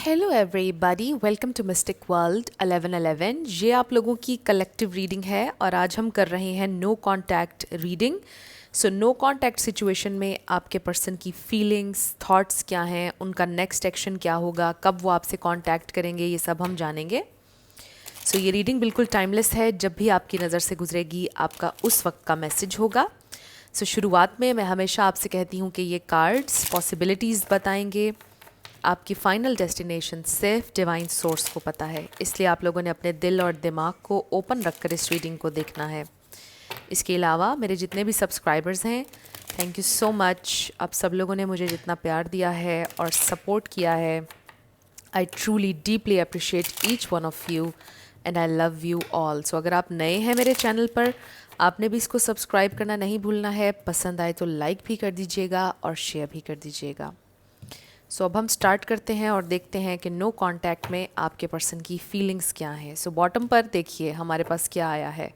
Hello everybody, welcome to mystic world 1111। ये आप लोगों की कलेक्टिव रीडिंग है और आज हम कर रहे हैं no contact reading. So no contact situation में आपके पर्सन की फीलिंग्स, थॉट्स क्या हैं, उनका नेक्स्ट एक्शन क्या होगा, कब वो आपसे कांटेक्ट करेंगे, ये सब हम जानेंगे। सो ये रीडिंग बिल्कुल टाइमलेस है, जब भी आपकी नज़र से गुजरेगी आपका उस वक्त का मैसेज होगा। शुरुआत में मैं हमेशा आपसे कहती हूँ कि ये कार्ड्स पॉसिबिलिटीज़ बताएंगे। आपकी फाइनल डेस्टिनेशन सिर्फ डिवाइन सोर्स को पता है, इसलिए आप लोगों ने अपने दिल और दिमाग को ओपन रखकर इस रीडिंग को देखना है। इसके अलावा मेरे जितने भी सब्सक्राइबर्स हैं, थैंक यू सो मच। आप सब लोगों ने मुझे जितना प्यार दिया है और सपोर्ट किया है, I truly deeply appreciate each one of you and I love you all. So अगर आप नए हैं मेरे चैनल पर, आपने भी इसको सब्सक्राइब करना नहीं भूलना है। पसंद आए तो लाइक भी कर दीजिएगा और शेयर भी कर दीजिएगा। सो अब हम स्टार्ट करते हैं और देखते हैं कि नो कांटेक्ट में आपके पर्सन की फीलिंग्स क्या हैं। सो बॉटम पर देखिए हमारे पास क्या आया है,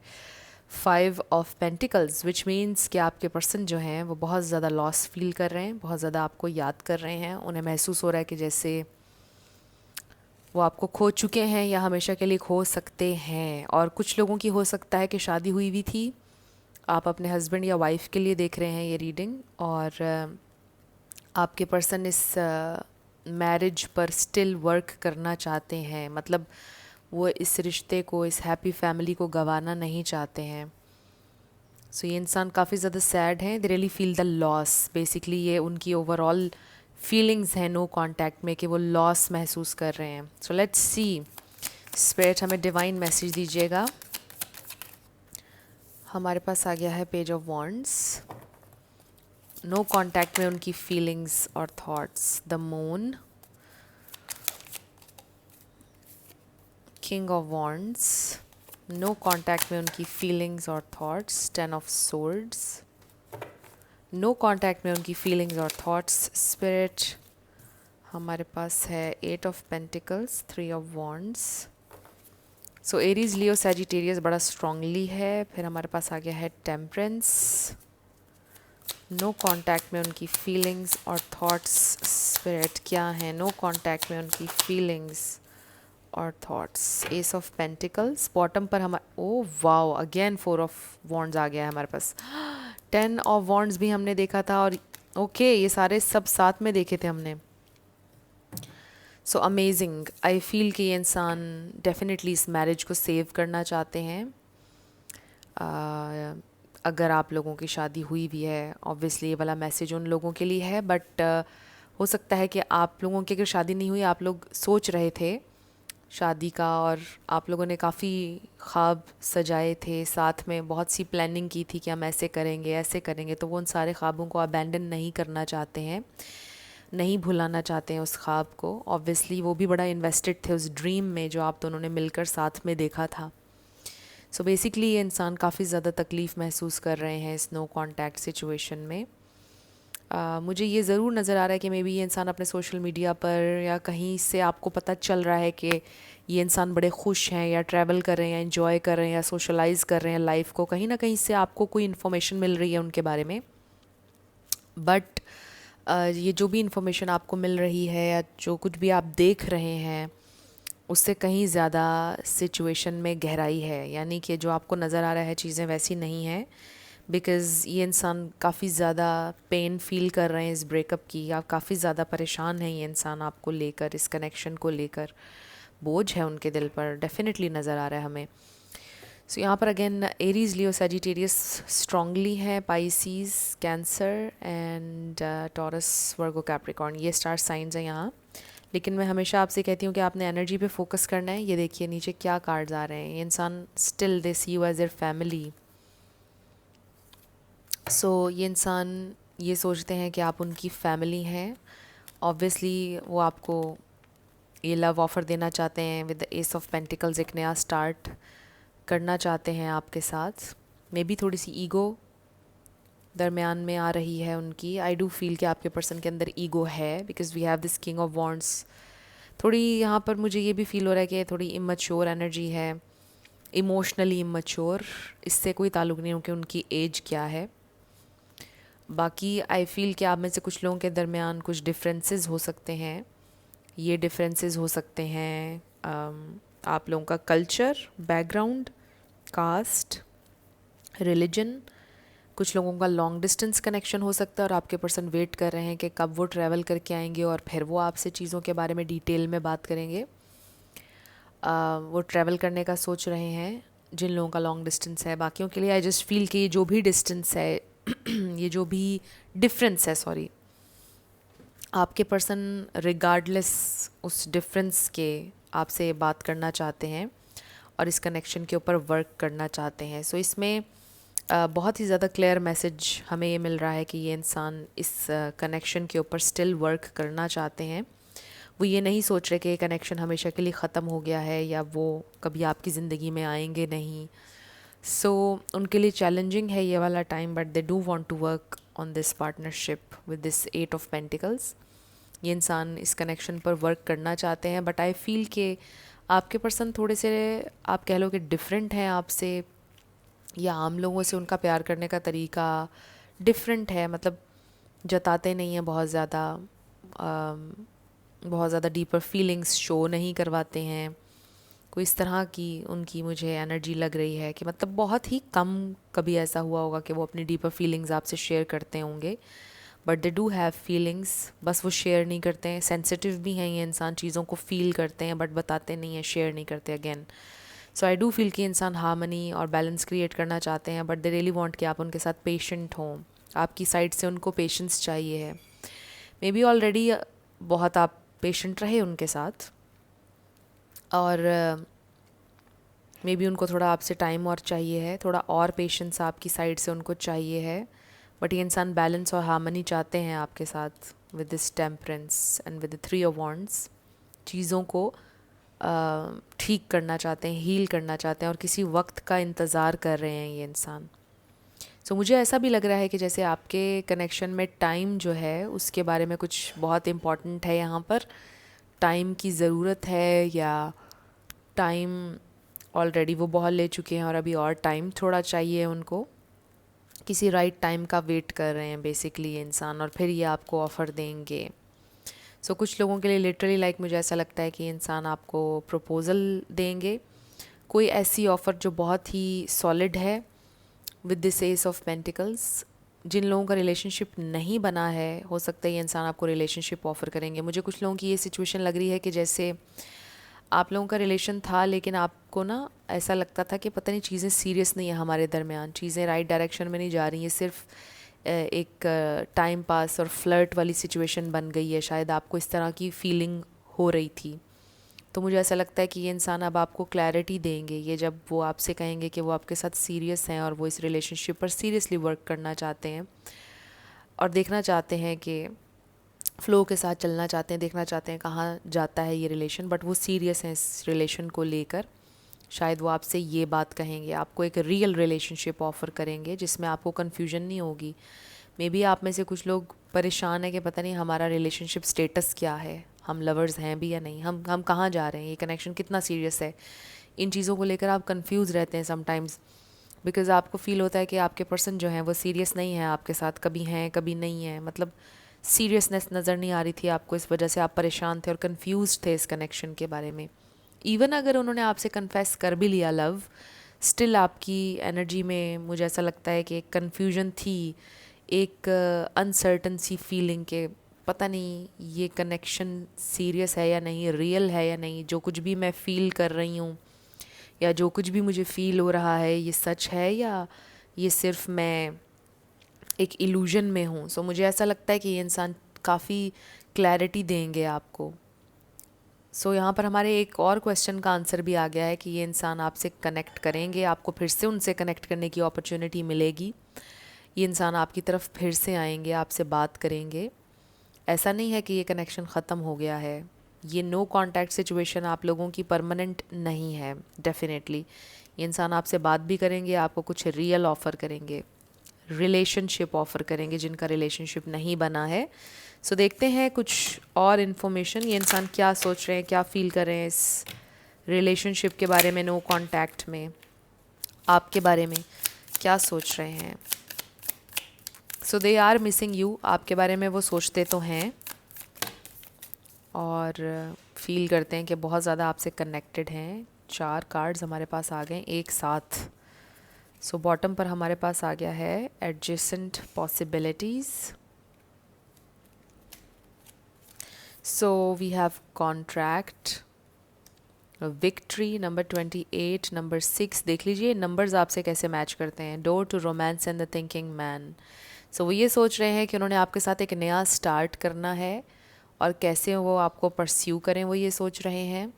5 ऑफ पेंटिकल्स, विच मीन्स कि आपके पर्सन जो हैं वो बहुत ज़्यादा लॉस फील कर रहे हैं, बहुत ज़्यादा आपको याद कर रहे हैं। उन्हें महसूस हो रहा है कि जैसे वो आपको खो चुके हैं या हमेशा के लिए खो सकते हैं। और कुछ लोगों की हो सकता है कि शादी हुई भी थी, आप अपने हस्बैंड या वाइफ के लिए देख रहे हैं ये रीडिंग, और आपके पर्सन इस मैरिज पर स्टिल वर्क करना चाहते हैं। मतलब वो इस रिश्ते को, इस हैप्पी फैमिली को गंवाना नहीं चाहते हैं। सो ये इंसान काफ़ी ज़्यादा सैड हैं, they really feel the loss. Basically ये उनकी ओवरऑल फीलिंग्स हैं नो कांटेक्ट में, कि वो लॉस महसूस कर रहे हैं। सो लेट्स सी, स्पिरिट हमें डिवाइन मैसेज दीजिएगा। हमारे पास आ गया है page of wands. No contact में उनकी फीलिंग्स और thoughts, the moon, king of wands, no contact में उनकी फीलिंग्स और thoughts, 10 of swords, no contact में उनकी फीलिंग्स और थॉट्स, स्पिरिट हमारे पास है 8 of pentacles, 3 of wands. So Aries, Leo, Sagittarius बड़ा स्ट्रांगली है। फिर हमारे पास आ गया है टेम्परेंस, नो कांटेक्ट में उनकी फीलिंग्स और थॉट्स, स्पिरिट क्या है नो कांटेक्ट में उनकी फीलिंग्स और thoughts, ace of pentacles. Bottom पर हमारे, oh wow, again 4 of wands आ गया है हमारे पास। 10 ऑफ वॉन्ड्स भी हमने देखा था, और ओके ये सारे सब साथ में देखे थे हमने। सो अमेजिंग, आई फील कि ये इंसान डेफिनेटली इस मैरिज को सेव करना चाहते हैं। अगर आप लोगों की शादी हुई भी है, ऑब्वियसली ये वाला मैसेज उन लोगों के लिए है, बट हो सकता है कि आप लोगों की अगर शादी नहीं हुई, आप लोग सोच रहे थे शादी का, और आप लोगों ने काफ़ी ख्वाब सजाए थे, साथ में बहुत सी प्लानिंग की थी कि हम ऐसे करेंगे ऐसे करेंगे, तो वो उन सारे ख्वाबों को अबैंडन नहीं करना चाहते हैं, नहीं भुलाना चाहते हैं उस ख्वाब को। ऑब्वियसली वो भी बड़ा इन्वेस्टेड थे उस ड्रीम में जो आप दोनों ने मिलकर साथ में देखा था। सो बेसिकली ये इंसान काफ़ी ज़्यादा तकलीफ़ महसूस कर रहे हैं इस नो कांटेक्ट सिचुएशन में। मुझे ये ज़रूर नज़र आ रहा है कि मे बी ये इंसान अपने सोशल मीडिया पर या कहीं से आपको पता चल रहा है कि ये इंसान बड़े खुश हैं, या ट्रैवल कर रहे हैं, या इन्जॉय कर रहे हैं, या सोशलाइज़ कर रहे हैं लाइफ को। कहीं ना कहीं से आपको कोई इन्फॉर्मेशन मिल रही है उनके बारे में, बट ये जो भी इन्फॉर्मेशन आपको मिल रही है या जो कुछ भी आप देख रहे हैं, उससे कहीं ज़्यादा सिचुएशन में गहराई है। यानी कि जो आपको नज़र आ रहा है चीज़ें वैसी नहीं हैं, बिकॉज़ ये इंसान काफ़ी ज़्यादा पेन फील कर रहे हैं इस ब्रेकअप की। आप काफ़ी ज़्यादा परेशान हैं ये इंसान आपको लेकर, इस कनेक्शन को लेकर बोझ है उनके दिल पर, डेफिनेटली नज़र आ रहा है हमें। सो यहाँ पर अगेन एरीज, लियो, सैजिटेरियस स्ट्रांगली है, Pisces, cancer and taurus, Virgo, Capricorn, ये स्टार साइंस हैं यहाँ। लेकिन मैं हमेशा आपसे कहती हूँ कि आपने एनर्जी पे फोकस करना है। ये देखिए नीचे क्या कार्ड्स आ रहे हैं, ये इंसान still they see you as their family. So ये इंसान ये सोचते हैं कि आप उनकी फैमिली हैं। ऑब्वियसली वो आपको ये लव ऑफ़र देना चाहते हैं with the S of pentacles, एक नया स्टार्ट करना चाहते हैं आपके साथ। मे बी थोड़ी सी ईगो दरमियान में आ रही है उनकी। आई डू फील कि आपके पर्सन के अंदर ईगो है, because we have this king of wands. थोड़ी यहाँ पर मुझे ये भी फील हो रहा है कि थोड़ी इमैच्योर एनर्जी है, इमोशनली इमैच्योर। इससे कोई ताल्लुक़ नहीं हो कि उनकी एज क्या है। बाकी आई फील कि आप में से कुछ लोगों के दरमियान कुछ डिफरेंसेस हो सकते हैं ये डिफरेंसेस हो सकते हैं आप लोगों का कल्चर, बैकग्राउंड, कास्ट, रिलीजन। कुछ लोगों का लॉन्ग डिस्टेंस कनेक्शन हो सकता है और आपके पर्सन वेट कर रहे हैं कि कब वो ट्रैवल करके आएंगे और फिर वो आपसे चीज़ों के बारे में डिटेल में बात करेंगे। वो ट्रैवल करने का सोच रहे हैं जिन लोगों का लॉन्ग डिस्टेंस है। बाकियों के लिए आई जस्ट फील कि ये जो भी डिस्टेंस है ये जो भी डिफरेंस है, सॉरी, आपके पर्सन रिगार्डलेस उस डिफरेंस के आपसे बात करना चाहते हैं और इस कनेक्शन के ऊपर वर्क करना चाहते हैं। सो इसमें बहुत ही ज़्यादा क्लियर मैसेज हमें ये मिल रहा है कि ये इंसान इस कनेक्शन के ऊपर स्टिल वर्क करना चाहते हैं। वो ये नहीं सोच रहे कि ये कनेक्शन हमेशा के लिए ख़त्म हो गया है या वो कभी आपकी ज़िंदगी में आएंगे नहीं। सो उनके लिए चैलेंजिंग है ये वाला time, but they do want to work on this partnership with this 8 of pentacles. ये इंसान इस कनेक्शन पर वर्क करना चाहते हैं, बट आई फील कि आपके पर्सन थोड़े से, आप कह लो कि डिफरेंट हैं आपसे, या आम लोगों से उनका प्यार करने का तरीका डिफरेंट है। मतलब जताते नहीं हैं बहुत ज़्यादा डीपर फीलिंग्स शो नहीं करवाते हैं। कोई इस तरह की उनकी मुझे एनर्जी लग रही है कि मतलब बहुत ही कम कभी ऐसा हुआ होगा कि वो अपनी डीपर फीलिंग्स आपसे शेयर करते होंगे, but they do have feelings, बस वो शेयर नहीं करते हैं। सेंसिटिव भी हैं ये इंसान, चीज़ों को फील करते हैं बट बताते नहीं हैं, शेयर नहीं करते again. So I do feel कि इंसान हार्मनी और बैलेंस क्रिएट करना चाहते हैं, बट दे रियली वांट कि आप उनके साथ पेशेंट हों। आपकी साइड से उनको पेशेंस चाहिए है। मे बी ऑलरेडी बहुत आप पेशेंट रहे उनके साथ, और मे बी उनको थोड़ा आपसे टाइम और चाहिए है, थोड़ा और पेशेंस आपकी साइड से उनको चाहिए है। बट ये इंसान बैलेंस और हार्मनी चाहते हैं आपके साथ with this temperance and with the 3 of wands. चीज़ों को ठीक करना चाहते हैं, हील करना चाहते हैं और किसी वक्त का इंतज़ार कर रहे हैं ये इंसान। सो मुझे ऐसा भी लग रहा है कि जैसे आपके कनेक्शन में टाइम जो है उसके बारे में कुछ बहुत इम्पॉर्टेंट है यहाँ पर। टाइम की ज़रूरत है, या टाइम ऑलरेडी वो बहुत ले चुके हैं और अभी और टाइम थोड़ा चाहिए उनको। किसी राइट टाइम का वेट कर रहे हैं बेसिकली ये इंसान, और फिर ये आपको ऑफ़र देंगे। सो कुछ लोगों के लिए लिटरली मुझे ऐसा लगता है कि ये इंसान आपको प्रपोज़ल देंगे, कोई ऐसी ऑफ़र जो बहुत ही सॉलिड है with this ace of pentacles. जिन लोगों का रिलेशनशिप नहीं बना है, हो सकता है ये इंसान आपको रिलेशनशिप ऑफ़र करेंगे। मुझे कुछ लोगों की ये सिचुएशन लग रही है कि जैसे आप लोगों का रिलेशन था लेकिन आपको ना ऐसा लगता था कि पता नहीं चीज़ें सीरियस नहीं है हमारे दरमियान, चीज़ें राइट डायरेक्शन में नहीं जा रही हैं, सिर्फ एक टाइम पास और फ्लर्ट वाली सिचुएशन बन गई है। शायद आपको इस तरह की फीलिंग हो रही थी। तो मुझे ऐसा लगता है कि ये इंसान अब आपको क्लैरिटी देंगे, ये जब वो आपसे कहेंगे कि वो आपके साथ सीरियस हैं और वो इस रिलेशनशिप पर सीरियसली वर्क करना चाहते हैं और देखना चाहते हैं कि फ़्लो के साथ चलना चाहते हैं, देखना चाहते हैं कहाँ जाता है ये रिलेशन, बट वो सीरियस हैं इस रिलेशन को लेकर। शायद वो आपसे ये बात कहेंगे, आपको एक रियल रिलेशनशिप ऑफ़र करेंगे जिसमें आपको कन्फ्यूजन नहीं होगी। मे बी आप में से कुछ लोग परेशान है कि पता नहीं हमारा रिलेशनशिप स्टेटस क्या है, हम लवर्स हैं भी या नहीं, हम कहाँ जा रहे हैं, ये कनेक्शन कितना सीरियस है। इन चीज़ों को लेकर आप कंफ्यूज रहते हैं समटाइम्स, बिकॉज़ आपको फ़ील होता है कि आपके पर्सन जो हैं वो सीरियस नहीं है आपके साथ, कभी हैं कभी नहीं है। मतलब सीरियसनेस नज़र नहीं आ रही थी आपको, इस वजह से आप परेशान थे और कंफ्यूज थे इस कनेक्शन के बारे में। इवन अगर उन्होंने आपसे कन्फेस कर भी लिया लव, स्टिल आपकी एनर्जी में मुझे ऐसा लगता है कि एक कन्फ्यूजन थी, एक अनसर्टन सी फीलिंग के पता नहीं ये कनेक्शन सीरियस है या नहीं, रियल है या नहीं, जो कुछ भी मैं फ़ील कर रही हूँ या जो कुछ भी मुझे फ़ील हो रहा है ये सच है या ये सिर्फ मैं एक इल्यूजन में हूँ। सो मुझे ऐसा लगता है कि ये इंसान काफ़ी क्लैरिटी देंगे आपको। सो यहाँ पर हमारे एक और क्वेश्चन का आंसर भी आ गया है कि ये इंसान आपसे कनेक्ट करेंगे, आपको फिर से उनसे कनेक्ट करने की अपॉर्चुनिटी मिलेगी। ये इंसान आपकी तरफ फिर से आएंगे, आपसे बात करेंगे। ऐसा नहीं है कि ये कनेक्शन ख़त्म हो गया है। ये नो कांटेक्ट सिचुएशन आप लोगों की परमानेंट नहीं है। डेफिनेटली ये इंसान आपसे बात भी करेंगे, आपको कुछ रियल ऑफ़र करेंगे, रिलेशनशिप ऑफ़र करेंगे जिनका रिलेशनशिप नहीं बना है। सो देखते हैं कुछ और इन्फॉर्मेशन, ये इंसान क्या सोच रहे हैं, क्या फ़ील कर रहे हैं इस रिलेशनशिप के बारे में, नो कांटेक्ट में, आपके बारे में क्या सोच रहे हैं। सो दे आर मिसिंग यू, आपके बारे में वो सोचते तो हैं और फील करते हैं कि बहुत ज़्यादा आपसे कनेक्टेड हैं। 4 कार्ड्स हमारे पास आ गए एक साथ। सो बॉटम पर हमारे पास आ गया है adjacent possibilities. So we have contract, victory, number 28, number 6। देख लीजिए नंबर्स आपसे कैसे मैच करते हैं। Door to romance and the thinking man. So वो ये सोच रहे हैं कि उन्होंने आपके साथ एक नया स्टार्ट करना है और कैसे वो आपको परस्यू करें, वो ये सोच रहे हैं।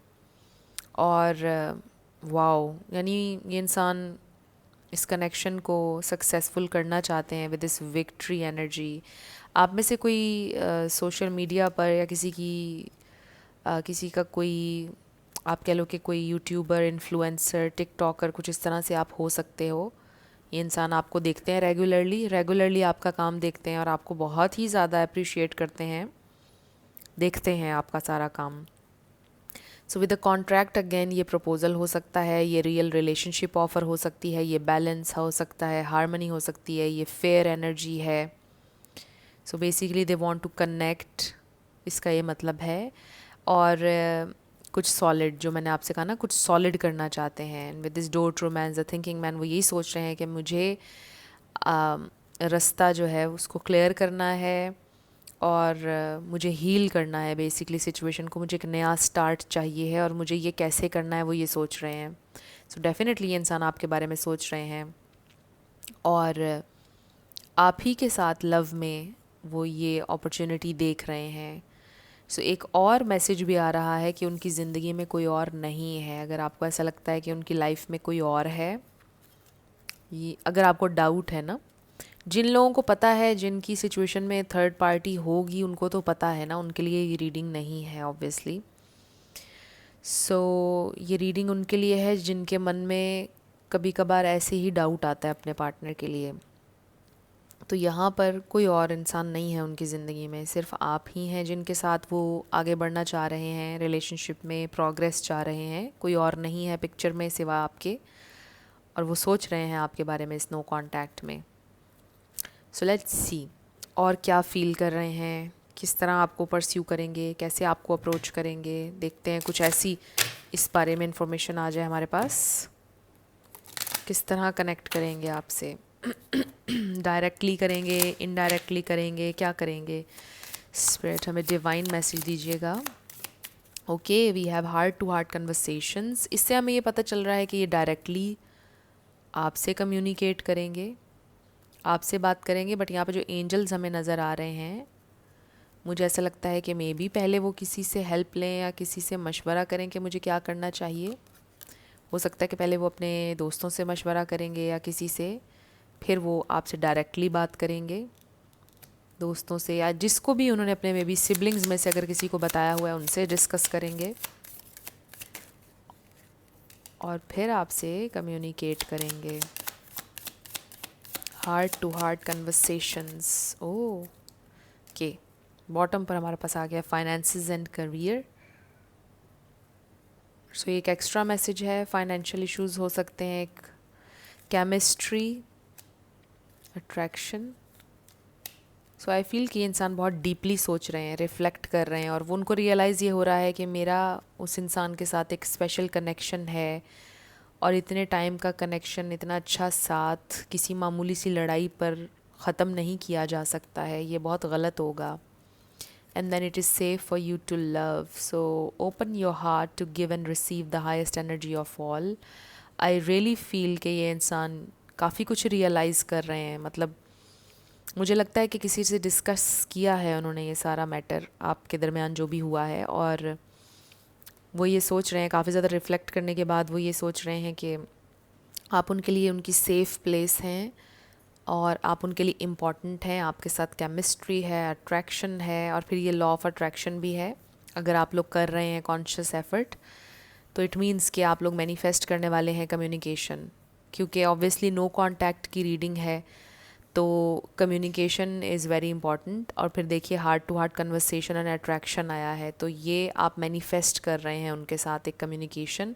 और वाओ, यानी ये इंसान इस कनेक्शन को सक्सेसफुल करना चाहते हैं विद दिस विक्ट्री एनर्जी। आप में से कोई सोशल मीडिया पर या किसी का कोई, आप कह लो कि कोई यूट्यूबर, इन्फ्लुएंसर, टिकटॉकर, कुछ इस तरह से आप हो सकते हो। ये इंसान आपको देखते हैं रेगुलरली आपका काम देखते हैं और आपको बहुत ही ज़्यादा अप्रिशिएट करते हैं, देखते हैं आपका सारा काम। So with the contract again ये प्रपोजल हो सकता है, ये रियल रिलेशनशिप ऑफर हो सकती है, ये बैलेंस हो सकता है, हार्मनी हो सकती है, ये फेयर एनर्जी है। So basically they want to connect, इसका ये मतलब है। और कुछ सॉलिड, जो मैंने आपसे कहा ना, कुछ सॉलिड करना चाहते हैं। With this door to romance the thinking man, वो यही सोच रहे हैं कि मुझे रास्ता जो है उसको क्लियर करना है और मुझे हील करना है बेसिकली सिचुएशन को। मुझे एक नया स्टार्ट चाहिए है और मुझे ये कैसे करना है वो ये सोच रहे हैं। सो डेफिनेटली ये इंसान आपके बारे में सोच रहे हैं और आप ही के साथ लव में वो ये अपॉर्चुनिटी देख रहे हैं। सो एक और मैसेज भी आ रहा है कि उनकी ज़िंदगी में कोई और नहीं है। अगर आपको ऐसा लगता है कि उनकी लाइफ में कोई और है, ये अगर आपको डाउट है ना, जिन लोगों को पता है, जिनकी सिचुएशन में थर्ड पार्टी होगी, उनको तो पता है ना, उनके लिए ये रीडिंग नहीं है ऑब्वियसली। सो ये रीडिंग उनके लिए है जिनके मन में कभी कभार ऐसे ही डाउट आता है अपने पार्टनर के लिए। तो यहाँ पर कोई और इंसान नहीं है उनकी ज़िंदगी में, सिर्फ आप ही हैं जिनके साथ वो आगे बढ़ना चाह रहे हैं, रिलेशनशिप में प्रोग्रेस चाह रहे हैं। कोई और नहीं है पिक्चर में सिवा आपके, और वो सोच रहे हैं आपके बारे में इस नो कॉन्टैक्ट में। सो लेट्स सी और क्या फ़ील कर रहे हैं, किस तरह आपको परस्यू करेंगे, कैसे आपको अप्रोच करेंगे। देखते हैं कुछ ऐसी इस बारे में इंफॉर्मेशन आ जाए हमारे पास। किस तरह कनेक्ट करेंगे आपसे, डायरेक्टली करेंगे, इनडायरेक्टली करेंगे, क्या करेंगे। स्पिरिट हमें डिवाइन मैसेज दीजिएगा। Okay, we have heart to heart conversations. इससे हमें ये पता चल रहा है कि ये डायरेक्टली आपसे कम्युनिकेट करेंगे, आपसे बात करेंगे। बट यहाँ पे जो एंजल्स हमें नज़र आ रहे हैं, मुझे ऐसा लगता है कि मे बी पहले वो किसी से हेल्प लें या किसी से मशवरा करें कि मुझे क्या करना चाहिए। हो सकता है कि पहले वो अपने दोस्तों से मशवरा करेंगे या किसी से, फिर वो आपसे डायरेक्टली बात करेंगे, दोस्तों से या जिसको भी उन्होंने अपने मे बी सिबलिंग्स में से अगर किसी को बताया हुआ है उनसे डिस्कस करेंगे और फिर आपसे कम्युनिकेट करेंगे। Heart to heart conversations. Okay, bottom पर हमारे पास आ गया फाइनेंसेस एंड करियर। सो एक एक्स्ट्रा मैसेज है, फाइनेंशियल इश्यूज हो सकते हैं, एक chemistry, attraction. So I feel कि ये इंसान बहुत डीपली सोच रहे हैं, रिफ्लेक्ट कर रहे हैं और वो उनको रियलाइज़ ये हो रहा है कि मेरा उस इंसान के साथ एक स्पेशल कनेक्शन है और इतने टाइम का कनेक्शन, इतना अच्छा साथ किसी मामूली सी लड़ाई पर ख़त्म नहीं किया जा सकता है। ये बहुत गलत होगा। And then it is safe for you to love. So open your heart to give and receive the highest energy of all. I really feel कि ये इंसान काफ़ी कुछ रियलाइज़ कर रहे हैं। मतलब मुझे लगता है कि किसी से डिस्कस किया है उन्होंने ये सारा मैटर आपके दरमियान जो भी हुआ है, और वो ये सोच रहे हैं, काफ़ी ज़्यादा रिफ़्लेक्ट करने के बाद वो ये सोच रहे हैं कि आप उनके लिए उनकी सेफ़ प्लेस हैं और आप उनके लिए इम्पॉर्टेंट हैं। आपके साथ केमिस्ट्री है, अट्रैक्शन है, और फिर ये लॉ ऑफ अट्रैक्शन भी है। अगर आप लोग कर रहे हैं कॉन्शियस एफर्ट, तो इट मीन्स कि आप लोग मैनिफेस्ट करने वाले हैं कम्युनिकेशन, क्योंकि ऑब्वियसली नो कांटेक्ट की रीडिंग है, तो कम्युनिकेशन इज़ वेरी इंपॉर्टेंट। और फिर देखिए heart to heart conversation and attraction आया है, तो ये आप मैनिफेस्ट कर रहे हैं उनके साथ एक कम्युनिकेशन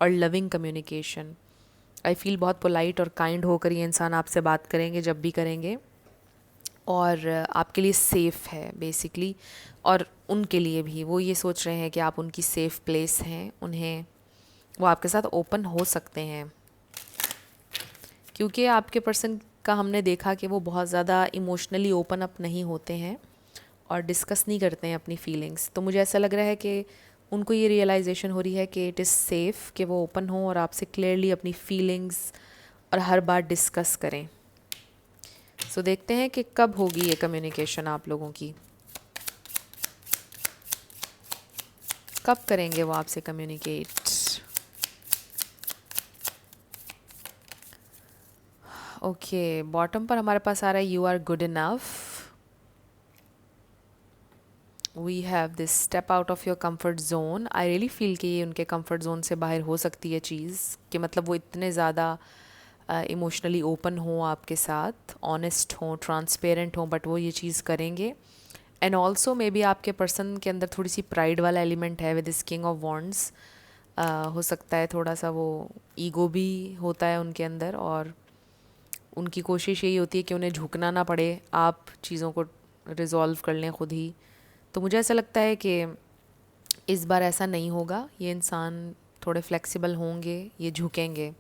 और लविंग कम्युनिकेशन। आई फील बहुत पोलाइट और काइंड होकर ये इंसान आपसे बात करेंगे जब भी करेंगे, और आपके लिए सेफ़ है बेसिकली, और उनके लिए भी वो ये सोच रहे हैं कि आप उनकी सेफ़ प्लेस हैं, उन्हें वो आपके साथ ओपन हो सकते हैं। क्योंकि आपके पर्सन का हमने देखा कि वो बहुत ज़्यादा इमोशनली ओपन अप नहीं होते हैं और डिस्कस नहीं करते हैं अपनी फीलिंग्स। तो मुझे ऐसा लग रहा है कि उनको ये रियलाइजेशन हो रही है कि इट इज़ सेफ़ कि वो ओपन हों और आपसे क्लियरली अपनी फीलिंग्स और हर बात डिस्कस करें। सो देखते हैं कि कब होगी ये कम्युनिकेशन आप लोगों की, कब करेंगे वो आपसे कम्युनिकेट। ओके, बॉटम पर हमारे पास आ रहा है you are good enough. We have this step out of your comfort zone. I really feel कि ये उनके कंफर्ट जोन से बाहर हो सकती है चीज़, कि मतलब वो इतने ज़्यादा इमोशनली ओपन हों आपके साथ, ऑनेस्ट हों, ट्रांसपेरेंट हों, बट वो ये चीज़ करेंगे। एंड ऑल्सो मे बी आपके पर्सन के अंदर थोड़ी सी प्राइड वाला एलिमेंट है with this king of wands. हो सकता है थोड़ा सा वो ईगो भी होता है उनके अंदर, और उनकी कोशिश यही होती है कि उन्हें झुकना ना पड़े, आप चीज़ों को रिजॉल्व कर लें खुद ही। तो मुझे ऐसा लगता है कि इस बार ऐसा नहीं होगा, ये इंसान थोड़े फ्लेक्सिबल होंगे, ये झुकेंगे।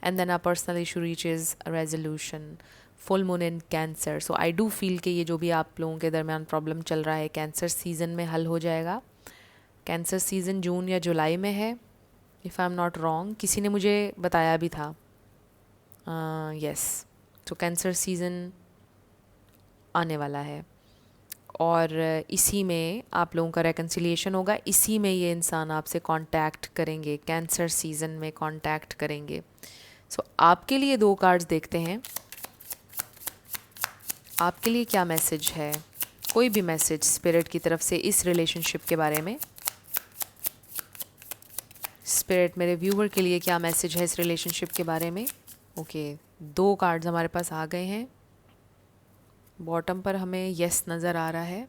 And then a personal issue reaches resolution. Full moon in Cancer, so I do feel कि ये जो भी आप लोगों के दरमियान प्रॉब्लम चल रहा है कैंसर सीज़न में हल हो जाएगा। कैंसर सीज़न जून या जुलाई में है, if I am not wrong, किसी ने मुझे बताया भी था। यस, तो कैंसर सीज़न आने वाला है और इसी में आप लोगों का रेकन्सिलिएशन होगा, इसी में ये इंसान आपसे कांटेक्ट करेंगे, कैंसर सीज़न में कांटेक्ट करेंगे। सो आपके लिए 2 कार्ड्स देखते हैं, आपके लिए क्या मैसेज है, कोई भी मैसेज स्पिरिट की तरफ से इस रिलेशनशिप के बारे में। स्पिरिट मेरे व्यूवर के लिए क्या मैसेज है इस रिलेशनशिप के बारे में। ओके, 2 कार्ड्स हमारे पास आ गए हैं। बॉटम पर हमें यस नज़र आ रहा है,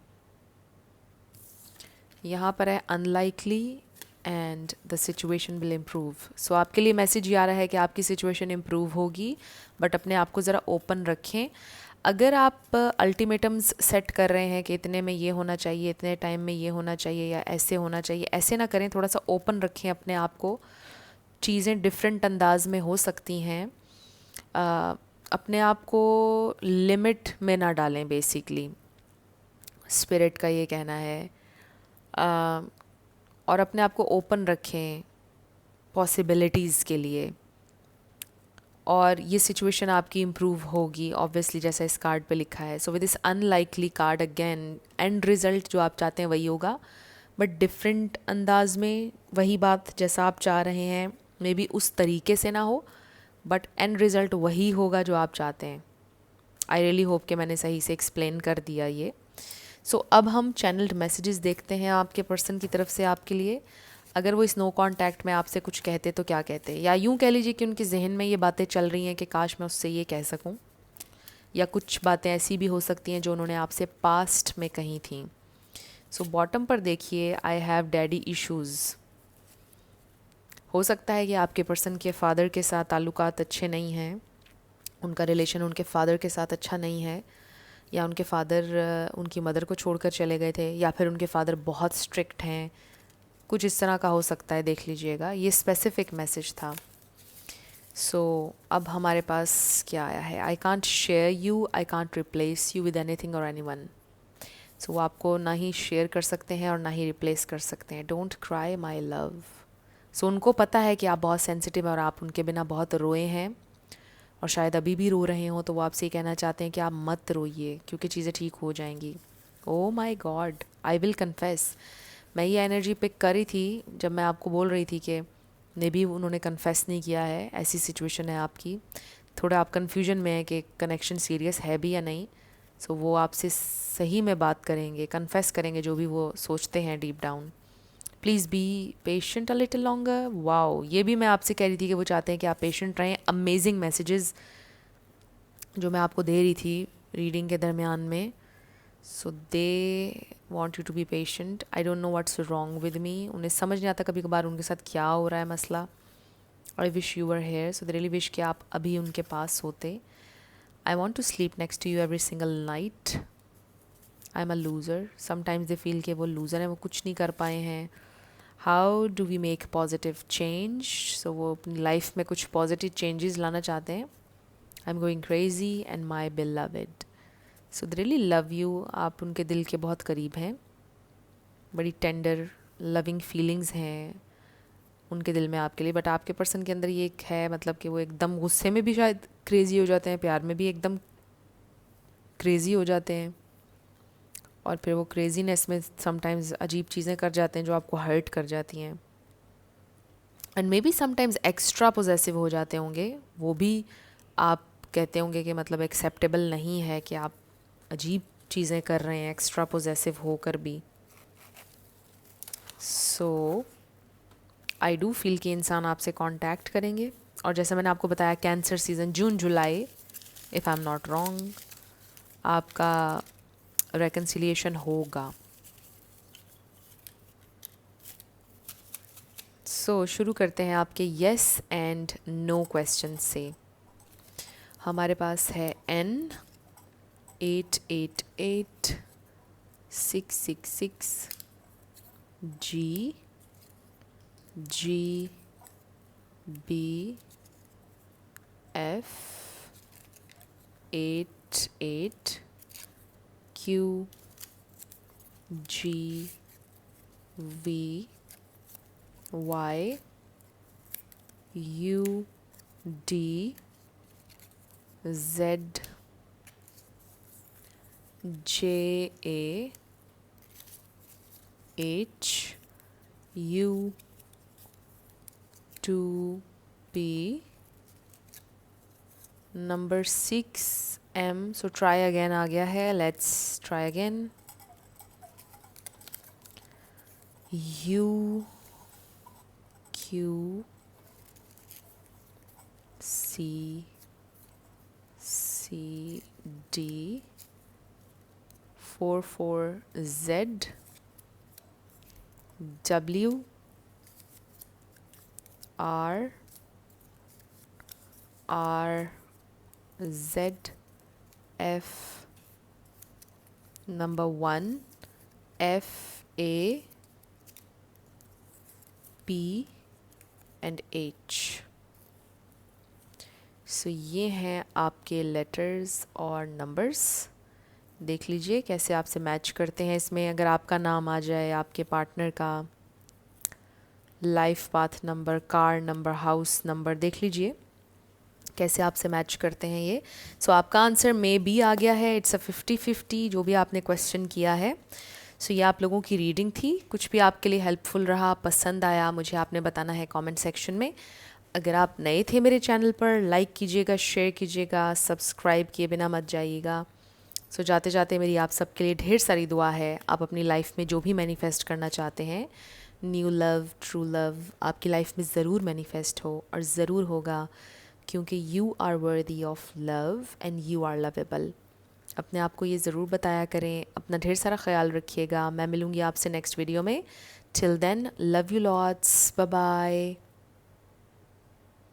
यहाँ पर है unlikely and the situation will improve. So आपके लिए मैसेज ये आ रहा है कि आपकी सिचुएशन इम्प्रूव होगी, बट अपने आप को ज़रा ओपन रखें। अगर आप अल्टीमेटम्स सेट कर रहे हैं कि इतने में ये होना चाहिए, इतने टाइम में ये होना चाहिए या ऐसे होना चाहिए, ऐसे ना करें, थोड़ा सा ओपन रखें अपने आप को। चीज़ें डिफरेंट अंदाज में हो सकती हैं, अपने आप को लिमिट में ना डालें बेसिकली, स्पिरिट का ये कहना है। और अपने आप को ओपन रखें पॉसिबिलिटीज़ के लिए, और ये सिचुएशन आपकी इम्प्रूव होगी ऑब्वियसली, जैसा इस कार्ड पे लिखा है। So with this unlikely card again, end result जो आप चाहते हैं वही होगा, बट डिफरेंट अंदाज में, वही बात जैसा आप चाह रहे हैं मे बी उस तरीके से ना हो, बट एंड रिज़ल्ट वही होगा जो आप चाहते हैं। आई रियली होप कि मैंने सही से एक्सप्लेन कर दिया ये। सो अब हम चैनल्ड मैसेजेस देखते हैं आपके पर्सन की तरफ से आपके लिए। अगर वो इस नो कांटेक्ट में आपसे कुछ कहते तो क्या कहते, या यूँ कह लीजिए कि उनके जहन में ये बातें चल रही हैं कि काश मैं उससे ये कह सकूं, या कुछ बातें ऐसी भी हो सकती हैं जो उन्होंने आपसे पास्ट में कही थी। सो बॉटम पर देखिए, आई हैव डैडी इश्यूज़। हो सकता है कि आपके पर्सन के फादर के साथ ताल्लुकात अच्छे नहीं हैं, उनका रिलेशन उनके फादर के साथ अच्छा नहीं है, या उनके फादर उनकी मदर को छोड़कर चले गए थे, या फिर उनके फादर बहुत स्ट्रिक्ट हैं, कुछ इस तरह का हो सकता है, देख लीजिएगा। ये स्पेसिफिक मैसेज था। सो अब हमारे पास क्या आया है, I can't share you, I can't replace you with anything और एनीवन। सो वो आपको ना ही शेयर कर सकते हैं और ना ही रिप्लेस कर सकते हैं। Don't cry my love. So उनको पता है कि आप बहुत सेंसिटिव हैं और आप उनके बिना बहुत रोए हैं, और शायद अभी भी रो रहे हों, तो वो आपसे ये कहना चाहते हैं कि आप मत रोइए क्योंकि चीज़ें ठीक हो जाएंगी। ओ माई गॉड, आई विल कन्फेस। मैं ये एनर्जी पिक करी थी जब मैं आपको बोल रही थी कि मे बी उन्होंने कन्फेस नहीं किया है, ऐसी सिचुएशन है आपकी। थोड़ा आप कन्फ्यूजन में है कि कनेक्शन सीरियस है भी या नहीं। सो वो आपसे सही में बात करेंगे, कन्फेस करेंगे जो भी वो सोचते हैं deep down. Please be patient a little longer. Wow, ये भी मैं आपसे कह रही थी कि वो चाहते हैं कि आप पेशेंट रहें। अमेजिंग मैसेजेस जो मैं आपको दे रही थी रीडिंग के दरमियान में। So they want you to be patient. I don't know what's wrong with me. उन्हें समझ नहीं आता कभी कभार उनके साथ क्या हो रहा है मसला। I wish you were here, so they really wish कि आप अभी उनके पास होते। I want to sleep next to you every single night. I'm a loser. Sometimes they feel कि वो loser हैं, वो कुछ नहीं कर पाए हैं. How do we make positive change? So वो अपनी life में कुछ positive changes लाना चाहते हैं. I'm going crazy and my beloved. So they really love you. आप उनके दिल के बहुत करीब हैं. बड़ी tender, loving feelings हैं उनके दिल में आपके लिए. बट आपके पर्सन के अंदर ये एक है, मतलब कि वो एकदम गुस्से में भी शायद क्रेज़ी हो जाते हैं, प्यार में भी एकदम क्रेज़ी हो जाते हैं, और फिर वो क्रेज़ीनेस में समटाइम्स अजीब चीज़ें कर जाते हैं जो आपको हर्ट कर जाती हैं. And may be sometimes extra possessive हो जाते होंगे. वो भी आप कहते होंगे कि मतलब एक्सेप्टेबल नहीं है कि आप अजीब चीज़ें कर रहे हैं एक्स्ट्रा पोजेसिव होकर भी. सो आई डू फील कि इंसान आपसे कांटेक्ट करेंगे. और जैसे मैंने आपको बताया, cancer season June July, if I am not wrong, आपका रेकन्सिलिएशन होगा. सो शुरू करते हैं आपके येस एंड नो क्वेश्चन से. हमारे पास है N888666 GVYUD2P number 6M. So try again आ गया है. Let's try again. UQCCD 44Z WRRZF number 1FAP and H. So ये हैं आपके लेटर्स और नंबर्स. देख लीजिए कैसे आपसे मैच करते हैं. इसमें अगर आपका नाम आ जाए, आपके पार्टनर का, life path number, car number, house number, देख लीजिए कैसे आपसे मैच करते हैं ये. सो आपका आंसर मे बी आ गया है. इट्स अ 50-50 जो भी आपने क्वेश्चन किया है. सो ये आप लोगों की रीडिंग थी. कुछ भी आपके लिए हेल्पफुल रहा, पसंद आया, मुझे आपने बताना है कमेंट सेक्शन में. अगर आप नए थे मेरे चैनल पर, लाइक कीजिएगा, शेयर कीजिएगा, सब्सक्राइब किए बिना मत जाइएगा. सो जाते जाते मेरी आप सबके लिए ढेर सारी दुआ है. आप अपनी लाइफ में जो भी मैनिफेस्ट करना चाहते हैं, न्यू लव, ट्रू लव, आपकी लाइफ में ज़रूर मैनिफेस्ट हो, और ज़रूर होगा, क्योंकि you are worthy of love and you are lovable. अपने आप को ये ज़रूर बताया करें. अपना ढेर सारा ख्याल रखिएगा. मैं मिलूँगी आपसे नेक्स्ट वीडियो में. Till then, love you lots. Bye bye.